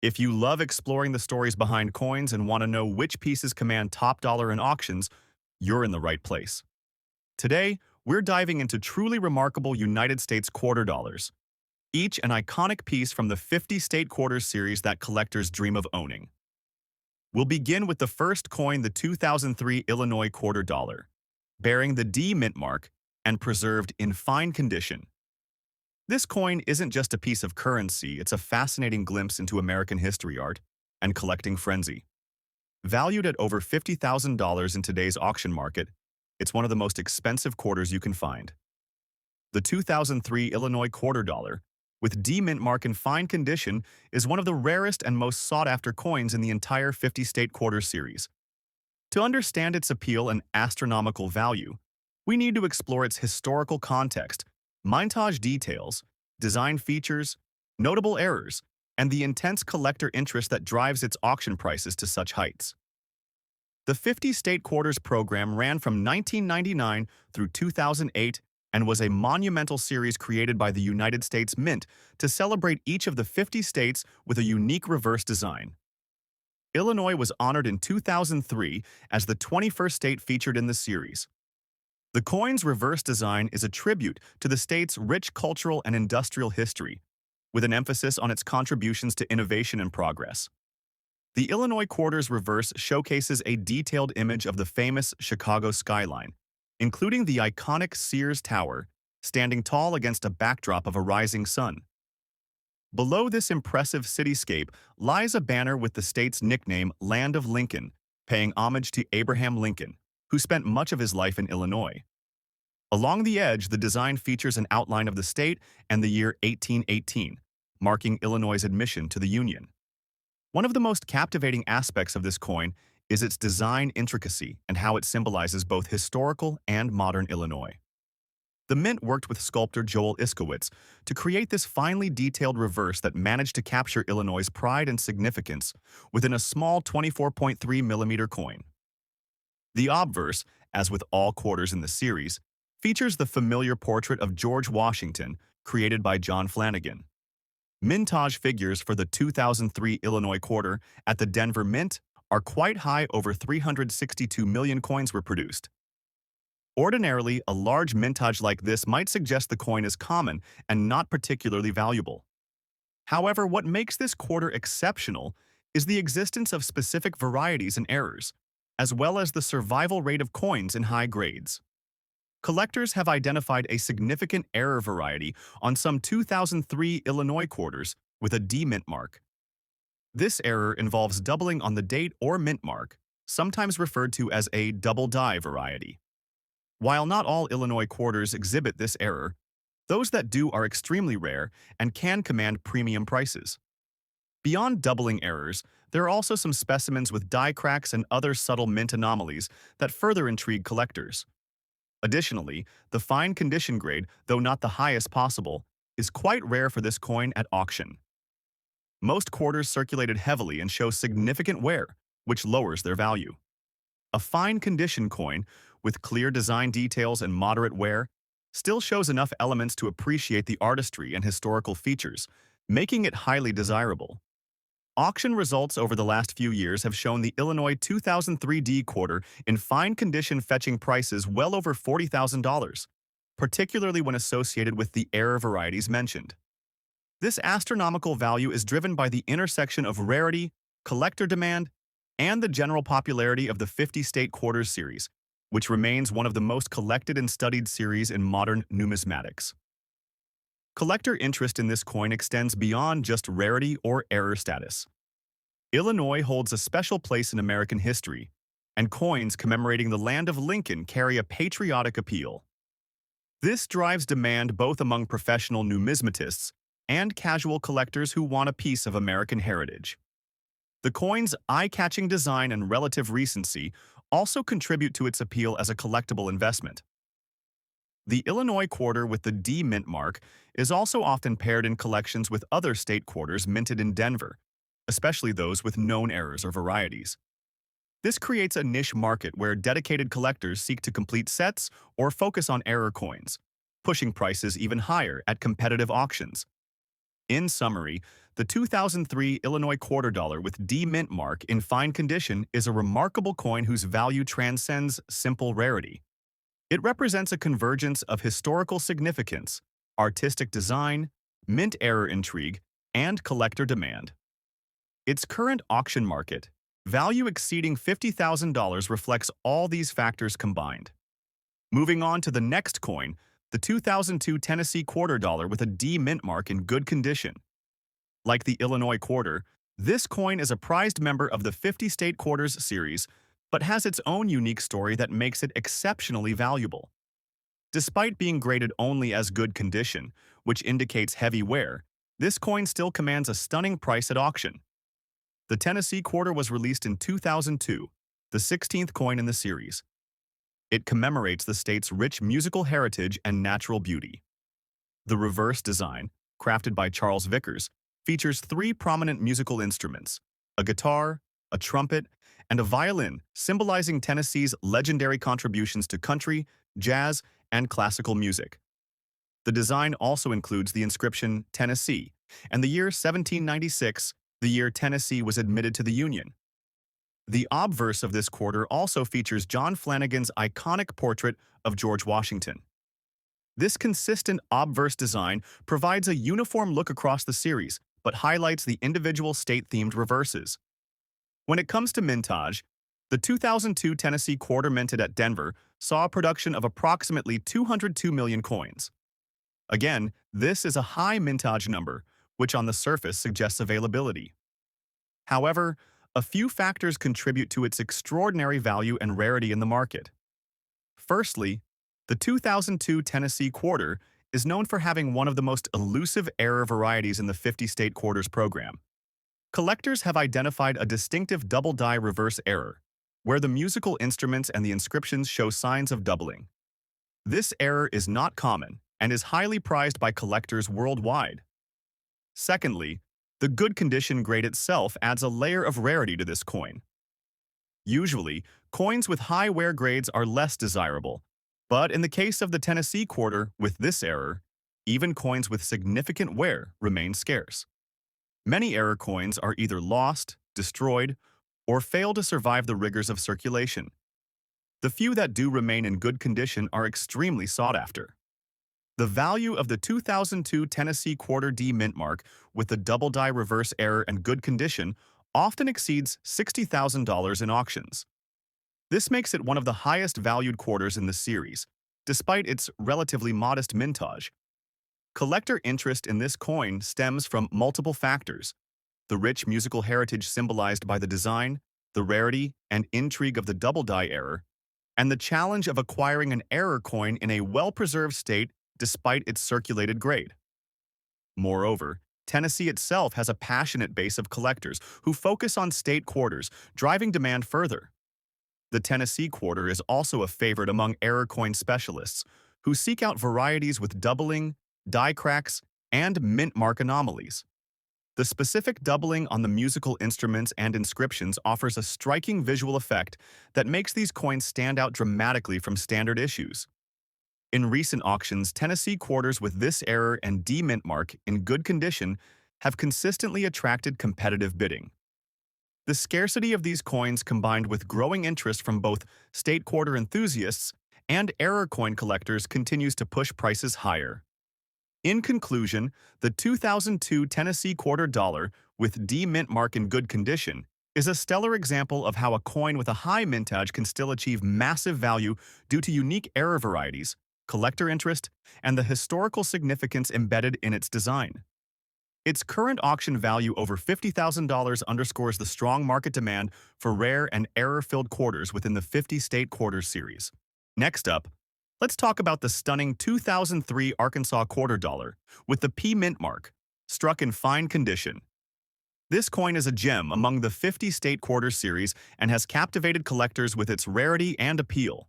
If you love exploring the stories behind coins and want to know which pieces command top dollar in auctions, you're in the right place. Today, we're diving into truly remarkable United States quarter dollars, each an iconic piece from the 50 state quarters series that collectors dream of owning. We'll begin with the first coin, the 2003 Illinois quarter dollar, bearing the D mint mark and preserved in fine condition. This coin isn't just a piece of currency, it's a fascinating glimpse into American history, art, and collecting frenzy. Valued at over $50,000 in today's auction market, it's one of the most expensive quarters you can find. The 2003 Illinois quarter dollar, with D mint mark in fine condition, is one of the rarest and most sought-after coins in the entire 50-state quarter series. To understand its appeal and astronomical value, we need to explore its historical context, mintage details, design features, notable errors, and the intense collector interest that drives its auction prices to such heights. The 50 State Quarters program ran from 1999 through 2008 and was a monumental series created by the United States Mint to celebrate each of the 50 states with a unique reverse design. Illinois was honored in 2003 as the 21st state featured in the series. The coin's reverse design is a tribute to the state's rich cultural and industrial history, with an emphasis on its contributions to innovation and progress. The Illinois quarter's reverse showcases a detailed image of the famous Chicago skyline, including the iconic Sears Tower, standing tall against a backdrop of a rising sun. Below this impressive cityscape lies a banner with the state's nickname, Land of Lincoln, paying homage to Abraham Lincoln, who spent much of his life in Illinois. Along the edge, the design features an outline of the state and the year 1818, marking Illinois' admission to the Union. One of the most captivating aspects of this coin is its design intricacy and how it symbolizes both historical and modern Illinois. The Mint worked with sculptor Joel Iskowitz to create this finely detailed reverse that managed to capture Illinois' pride and significance within a small 24.3mm coin. The obverse, as with all quarters in the series, features the familiar portrait of George Washington, created by John Flanagan. Mintage figures for the 2003 Illinois quarter at the Denver Mint are quite high. Over 362 million coins were produced. Ordinarily, a large mintage like this might suggest the coin is common and not particularly valuable. However, what makes this quarter exceptional is the existence of specific varieties and errors, as well as the survival rate of coins in high grades. Collectors have identified a significant error variety on some 2003 Illinois quarters with a D mint mark. This error involves doubling on the date or mint mark, sometimes referred to as a double die variety. While not all Illinois quarters exhibit this error, those that do are extremely rare and can command premium prices. Beyond doubling errors, there are also some specimens with die cracks and other subtle mint anomalies that further intrigue collectors. Additionally, the fine condition grade, though not the highest possible, is quite rare for this coin at auction. Most quarters circulated heavily and show significant wear, which lowers their value. A fine condition coin, with clear design details and moderate wear, still shows enough elements to appreciate the artistry and historical features, making it highly desirable. Auction results over the last few years have shown the Illinois 2003 D quarter in fine condition fetching prices well over $40,000, particularly when associated with the error varieties mentioned. This astronomical value is driven by the intersection of rarity, collector demand, and the general popularity of the 50 State Quarters series, which remains one of the most collected and studied series in modern numismatics. Collector interest in this coin extends beyond just rarity or error status. Illinois holds a special place in American history, and coins commemorating the land of Lincoln carry a patriotic appeal. This drives demand both among professional numismatists and casual collectors who want a piece of American heritage. The coin's eye-catching design and relative recency also contribute to its appeal as a collectible investment. The Illinois quarter with the D mint mark is also often paired in collections with other state quarters minted in Denver, especially those with known errors or varieties. This creates a niche market where dedicated collectors seek to complete sets or focus on error coins, pushing prices even higher at competitive auctions. In summary, the 2003 Illinois quarter dollar with D mint mark in fine condition is a remarkable coin whose value transcends simple rarity. It represents a convergence of historical significance, artistic design, mint era intrigue, and collector demand. Its current auction market, value exceeding $50,000, reflects all these factors combined. Moving on to the next coin, the 2002 Tennessee quarter dollar with a D mint mark in good condition. Like the Illinois quarter, this coin is a prized member of the 50-state quarters series, but has its own unique story that makes it exceptionally valuable. Despite being graded only as good condition, which indicates heavy wear, this coin still commands a stunning price at auction. The Tennessee quarter was released in 2002, the 16th coin in the series. It commemorates the state's rich musical heritage and natural beauty. The reverse design, crafted by Charles Vickers, features three prominent musical instruments: a guitar, a trumpet, and a violin, symbolizing Tennessee's legendary contributions to country, jazz, and classical music. The design also includes the inscription Tennessee and the year 1796, the year Tennessee was admitted to the Union. The obverse of this quarter also features John Flanagan's iconic portrait of George Washington. This consistent obverse design provides a uniform look across the series, but highlights the individual state-themed reverses. When it comes to mintage, the 2002 Tennessee quarter minted at Denver saw a production of approximately 202 million coins. Again, this is a high mintage number, which on the surface suggests availability. However, a few factors contribute to its extraordinary value and rarity in the market. Firstly, the 2002 Tennessee quarter is known for having one of the most elusive error varieties in the 50-state quarters program. Collectors have identified a distinctive double-die reverse error, where the musical instruments and the inscriptions show signs of doubling. This error is not common and is highly prized by collectors worldwide. Secondly, the good condition grade itself adds a layer of rarity to this coin. Usually, coins with high wear grades are less desirable, but in the case of the Tennessee quarter with this error, even coins with significant wear remain scarce. Many error coins are either lost, destroyed, or fail to survive the rigors of circulation. The few that do remain in good condition are extremely sought after. The value of the 2002 Tennessee quarter D mint mark with the double-die reverse error and good condition often exceeds $60,000 in auctions. This makes it one of the highest valued quarters in the series, despite its relatively modest mintage. Collector interest in this coin stems from multiple factors: the rich musical heritage symbolized by the design, the rarity and intrigue of the double-die error, and the challenge of acquiring an error coin in a well-preserved state despite its circulated grade. Moreover, Tennessee itself has a passionate base of collectors who focus on state quarters, driving demand further. The Tennessee quarter is also a favorite among error coin specialists, who seek out varieties with doubling, die cracks, and mint mark anomalies. The specific doubling on the musical instruments and inscriptions offers a striking visual effect that makes these coins stand out dramatically from standard issues. In recent auctions, Tennessee quarters with this error and D mint mark in good condition have consistently attracted competitive bidding. The scarcity of these coins, combined with growing interest from both state quarter enthusiasts and error coin collectors, continues to push prices higher. In conclusion, the 2002 Tennessee quarter dollar with D mint mark in good condition is a stellar example of how a coin with a high mintage can still achieve massive value due to unique error varieties, collector interest, and the historical significance embedded in its design. Its current auction value over $50,000 underscores the strong market demand for rare and error-filled quarters within the 50-state quarters series. Next up, let's talk about the stunning 2003 Arkansas quarter dollar with the P mint mark, struck in fine condition. This coin is a gem among the 50-state quarters series and has captivated collectors with its rarity and appeal.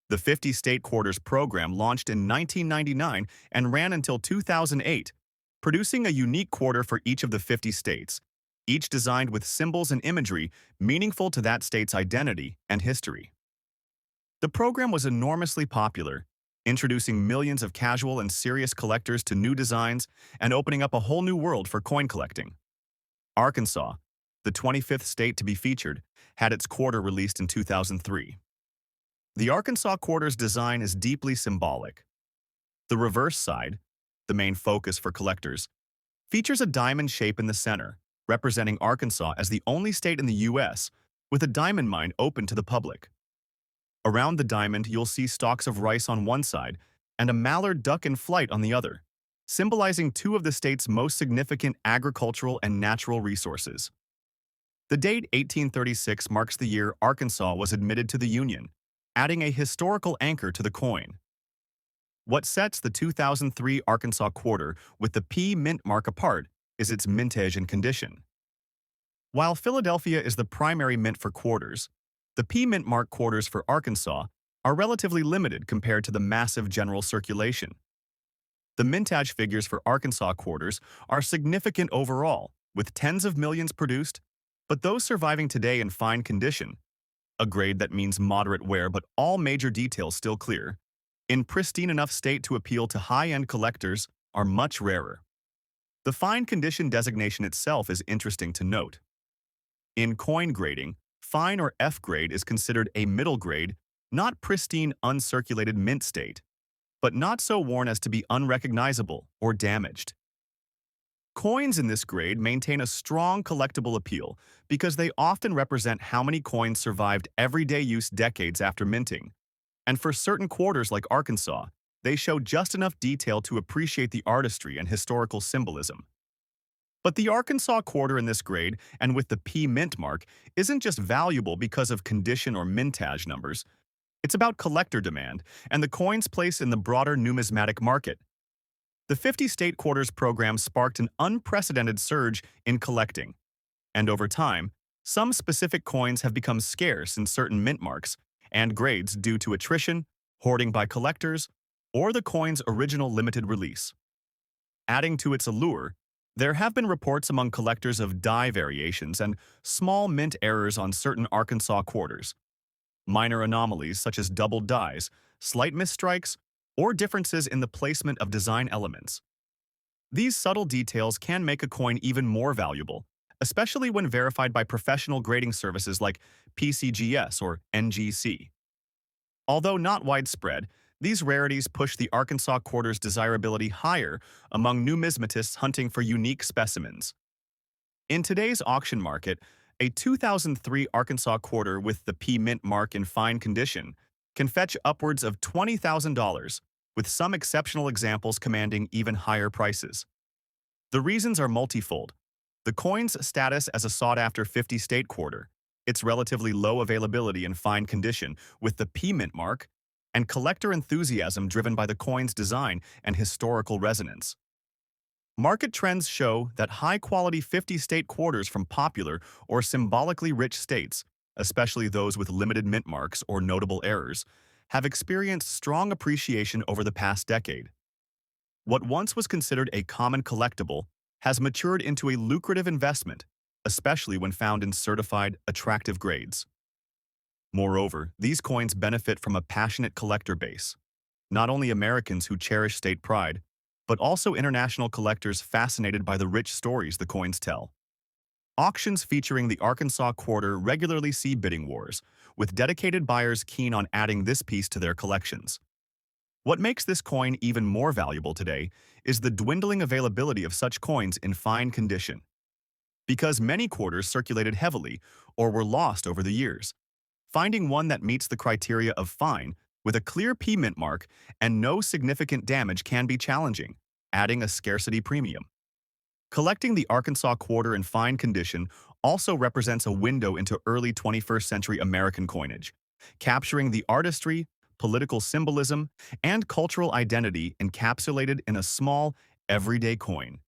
The 50-state quarters program launched in 1999 and ran until 2008, producing a unique quarter for each of the 50 states, each designed with symbols and imagery meaningful to that state's identity and history. The program was enormously popular, introducing millions of casual and serious collectors to new designs and opening up a whole new world for coin collecting. Arkansas, the 25th state to be featured, had its quarter released in 2003. The Arkansas quarter's design is deeply symbolic. The reverse side, the main focus for collectors, features a diamond shape in the center, representing Arkansas as the only state in the U.S. with a diamond mine open to the public. Around the diamond, you'll see stalks of rice on one side and a mallard duck in flight on the other, symbolizing two of the state's most significant agricultural and natural resources. The date 1836 marks the year Arkansas was admitted to the Union, adding a historical anchor to the coin. What sets the 2003 Arkansas quarter with the P mint mark apart is its mintage and condition. While Philadelphia is the primary mint for quarters, the P mint mark quarters for Arkansas are relatively limited compared to the massive general circulation. The mintage figures for Arkansas quarters are significant overall, with tens of millions produced, but those surviving today in fine condition, a grade that means moderate wear but all major details still clear, in pristine enough state to appeal to high-end collectors, are much rarer. The fine condition designation itself is interesting to note. In coin grading, fine or F grade is considered a middle grade, not pristine uncirculated mint state, but not so worn as to be unrecognizable or damaged. Coins in this grade maintain a strong collectible appeal because they often represent how many coins survived everyday use decades after minting. And for certain quarters like Arkansas, they show just enough detail to appreciate the artistry and historical symbolism. But the Arkansas quarter in this grade, and with the P mint mark, isn't just valuable because of condition or mintage numbers. It's about collector demand and the coin's place in the broader numismatic market. The 50-state quarters program sparked an unprecedented surge in collecting, and over time, some specific coins have become scarce in certain mint marks and grades due to attrition, hoarding by collectors, or the coin's original limited release. Adding to its allure, there have been reports among collectors of die variations and small mint errors on certain Arkansas quarters. Minor anomalies such as doubled dies, slight misstrikes, or differences in the placement of design elements. These subtle details can make a coin even more valuable, especially when verified by professional grading services like PCGS or NGC. Although not widespread, these rarities push the Arkansas quarter's desirability higher among numismatists hunting for unique specimens. In today's auction market, a 2003 Arkansas quarter with the P mint mark in fine condition can fetch upwards of $20,000, with some exceptional examples commanding even higher prices. The reasons are multifold. The coin's status as a sought-after 50-state quarter, its relatively low availability in fine condition with the P mint mark, and collector enthusiasm driven by the coin's design and historical resonance. Market trends show that high-quality 50-state quarters from popular or symbolically rich states, especially those with limited mint marks or notable errors, have experienced strong appreciation over the past decade. What once was considered a common collectible has matured into a lucrative investment, especially when found in certified, attractive grades. Moreover, these coins benefit from a passionate collector base, not only Americans who cherish state pride, but also international collectors fascinated by the rich stories the coins tell. Auctions featuring the Arkansas quarter regularly see bidding wars, with dedicated buyers keen on adding this piece to their collections. What makes this coin even more valuable today is the dwindling availability of such coins in fine condition. Because many quarters circulated heavily or were lost over the years, finding one that meets the criteria of fine with a clear P mint mark and no significant damage can be challenging, adding a scarcity premium. Collecting the Arkansas quarter in fine condition also represents a window into early 21st century American coinage, capturing the artistry, political symbolism, and cultural identity encapsulated in a small, everyday coin.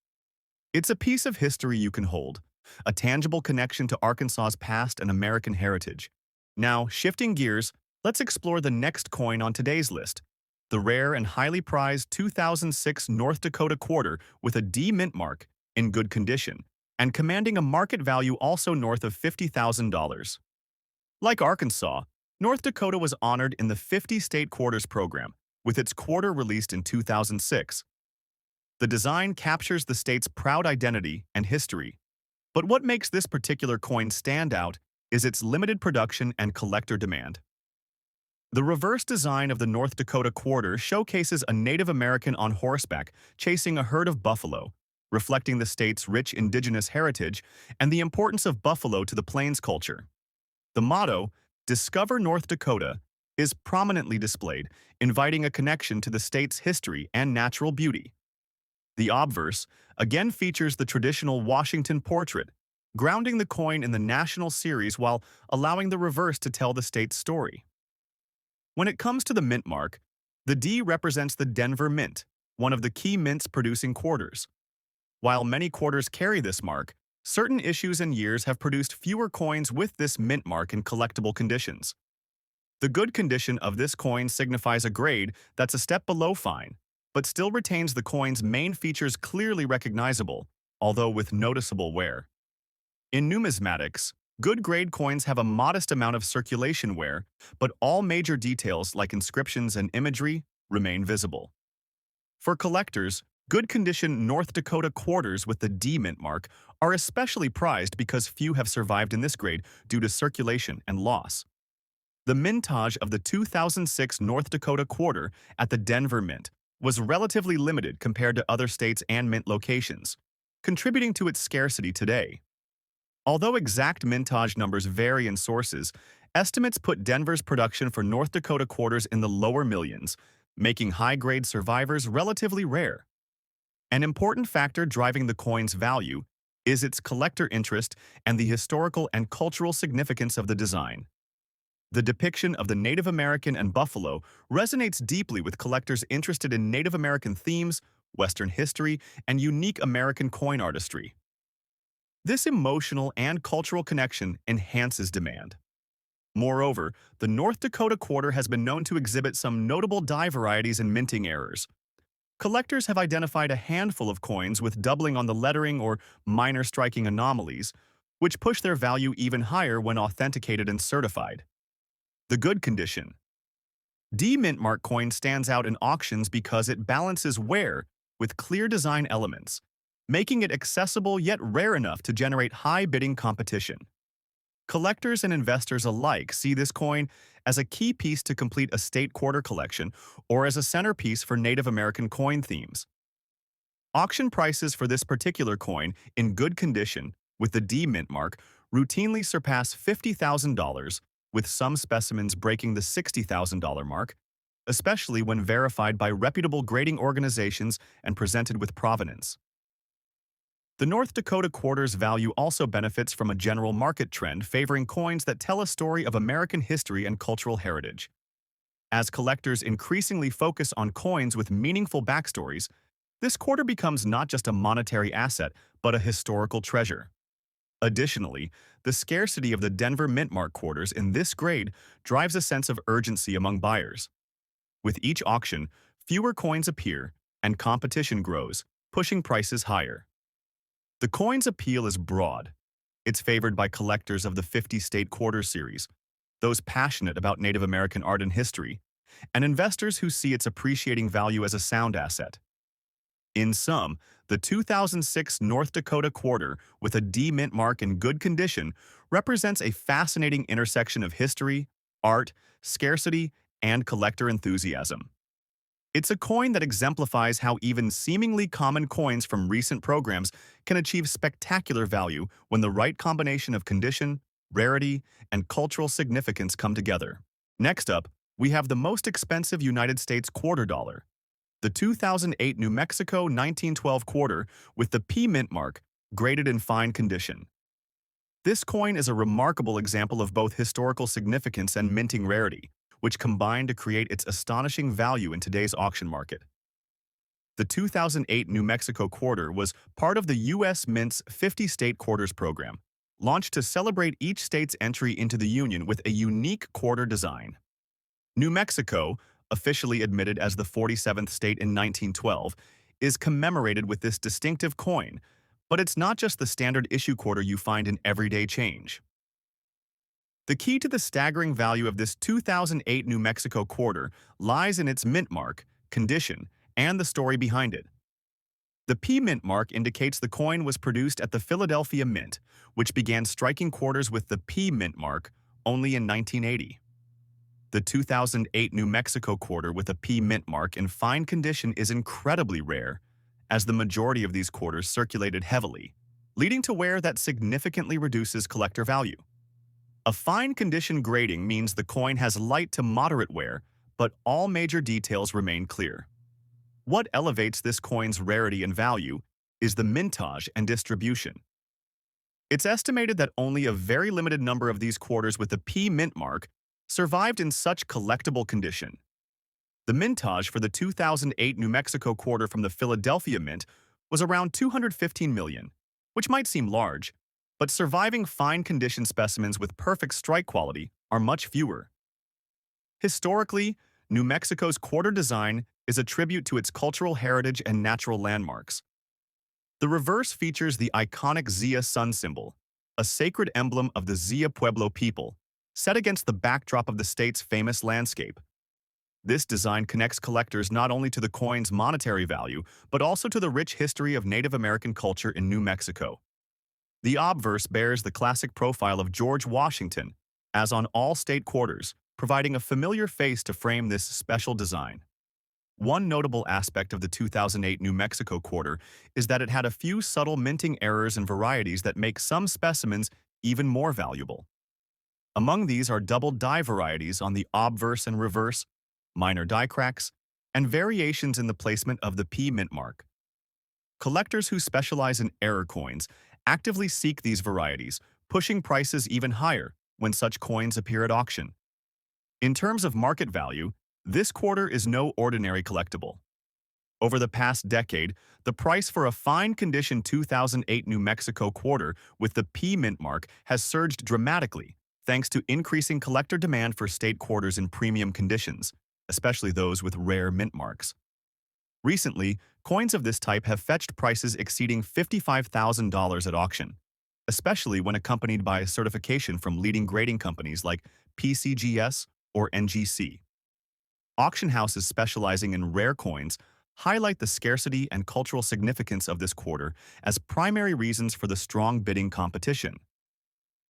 It's a piece of history you can hold, a tangible connection to Arkansas's past and American heritage. Now, shifting gears, let's explore the next coin on today's list, the rare and highly prized 2006 North Dakota quarter with a D mint mark in good condition and commanding a market value also north of $50,000. Like Arkansas, North Dakota was honored in the 50-state quarters program, with its quarter released in 2006. The design captures the state's proud identity and history, but what makes this particular coin stand out is its limited production and collector demand. The reverse design of the North Dakota quarter showcases a Native American on horseback chasing a herd of buffalo, reflecting the state's rich indigenous heritage and the importance of buffalo to the Plains culture. The motto, "Discover North Dakota," is prominently displayed, inviting a connection to the state's history and natural beauty. The obverse again features the traditional Washington portrait, grounding the coin in the national series while allowing the reverse to tell the state's story. When it comes to the mint mark, the D represents the Denver Mint, one of the key mints producing quarters. While many quarters carry this mark, certain issues and years have produced fewer coins with this mint mark in collectible conditions. The good condition of this coin signifies a grade that's a step below fine, but still retains the coin's main features clearly recognizable, although with noticeable wear. In numismatics, good grade coins have a modest amount of circulation wear, but all major details like inscriptions and imagery remain visible. For collectors, good condition North Dakota quarters with the D mint mark are especially prized because few have survived in this grade due to circulation and loss. The mintage of the 2006 North Dakota quarter at the Denver Mint was relatively limited compared to other states and mint locations, contributing to its scarcity today. Although exact mintage numbers vary in sources, estimates put Denver's production for North Dakota quarters in the lower millions, making high-grade survivors relatively rare. An important factor driving the coin's value is its collector interest and the historical and cultural significance of the design. The depiction of the Native American and buffalo resonates deeply with collectors interested in Native American themes, Western history, and unique American coin artistry. This emotional and cultural connection enhances demand. Moreover, the North Dakota quarter has been known to exhibit some notable die varieties and minting errors. Collectors have identified a handful of coins with doubling on the lettering or minor striking anomalies, which push their value even higher when authenticated and certified. The good condition D mint mark coin stands out in auctions because it balances wear with clear design elements, making it accessible yet rare enough to generate high bidding competition. Collectors and investors alike see this coin as a key piece to complete a state quarter collection or as a centerpiece for Native American coin themes. Auction prices for this particular coin in good condition with the D mint mark routinely surpass $50,000, with some specimens breaking the $60,000 mark, especially when verified by reputable grading organizations and presented with provenance. The North Dakota quarter's value also benefits from a general market trend favoring coins that tell a story of American history and cultural heritage. As collectors increasingly focus on coins with meaningful backstories, this quarter becomes not just a monetary asset, but a historical treasure. Additionally, the scarcity of the Denver Mint Mark quarters in this grade drives a sense of urgency among buyers. With each auction, fewer coins appear, and competition grows, pushing prices higher. The coin's appeal is broad. It's favored by collectors of the 50-state quarter series, those passionate about Native American art and history, and investors who see its appreciating value as a sound asset. In sum, the 2006 North Dakota quarter with a D mint mark in good condition represents a fascinating intersection of history, art, scarcity, and collector enthusiasm. It's a coin that exemplifies how even seemingly common coins from recent programs can achieve spectacular value when the right combination of condition, rarity, and cultural significance come together. Next up, we have the most expensive United States quarter dollar, the 2008 New Mexico 1912 quarter with the P mint mark, graded in fine condition. This coin is a remarkable example of both historical significance and minting rarity, which combine to create its astonishing value in today's auction market. The 2008 New Mexico quarter was part of the U.S. Mint's 50-state quarters program, launched to celebrate each state's entry into the Union with a unique quarter design. New Mexico, officially admitted as the 47th state in 1912, is commemorated with this distinctive coin, but it's not just the standard issue quarter you find in everyday change. The key to the staggering value of this 2008 New Mexico quarter lies in its mint mark, condition, and the story behind it. The P mint mark indicates the coin was produced at the Philadelphia Mint, which began striking quarters with the P mint mark only in 1980. The 2008 New Mexico quarter with a P mint mark in fine condition is incredibly rare, as the majority of these quarters circulated heavily, leading to wear that significantly reduces collector value. A fine condition grading means the coin has light to moderate wear, but all major details remain clear. What elevates this coin's rarity and value is the mintage and distribution. It's estimated that only a very limited number of these quarters with the P mint mark survived in such collectible condition. The mintage for the 2008 New Mexico quarter from the Philadelphia Mint was around 215 million, which might seem large, but surviving fine condition specimens with perfect strike quality are much fewer. Historically, New Mexico's quarter design is a tribute to its cultural heritage and natural landmarks. The reverse features the iconic Zia sun symbol, a sacred emblem of the Zia Pueblo people, set against the backdrop of the state's famous landscape. This design connects collectors not only to the coin's monetary value, but also to the rich history of Native American culture in New Mexico. The obverse bears the classic profile of George Washington, as on all state quarters, providing a familiar face to frame this special design. One notable aspect of the 2008 New Mexico quarter is that it had a few subtle minting errors and varieties that make some specimens even more valuable. Among these are double die varieties on the obverse and reverse, minor die cracks, and variations in the placement of the P mint mark. Collectors who specialize in error coins actively seek these varieties, pushing prices even higher when such coins appear at auction. In terms of market value, this quarter is no ordinary collectible. Over the past decade, the price for a fine condition 2008 New Mexico quarter with the P mint mark has surged dramatically thanks to increasing collector demand for state quarters in premium conditions, especially those with rare mint marks. Recently, coins of this type have fetched prices exceeding $55,000 at auction, especially when accompanied by a certification from leading grading companies like PCGS or NGC. Auction houses specializing in rare coins highlight the scarcity and cultural significance of this quarter as primary reasons for the strong bidding competition.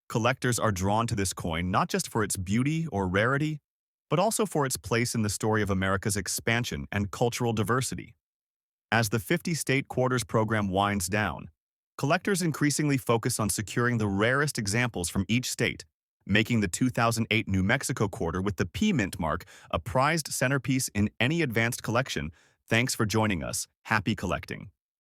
Collectors are drawn to this coin not just for its beauty or rarity, but also for its place in the story of America's expansion and cultural diversity. As the 50-state quarters program winds down, collectors increasingly focus on securing the rarest examples from each state, making the 2008 New Mexico quarter with the P mint mark a prized centerpiece in any advanced collection. Thanks for joining us. Happy collecting.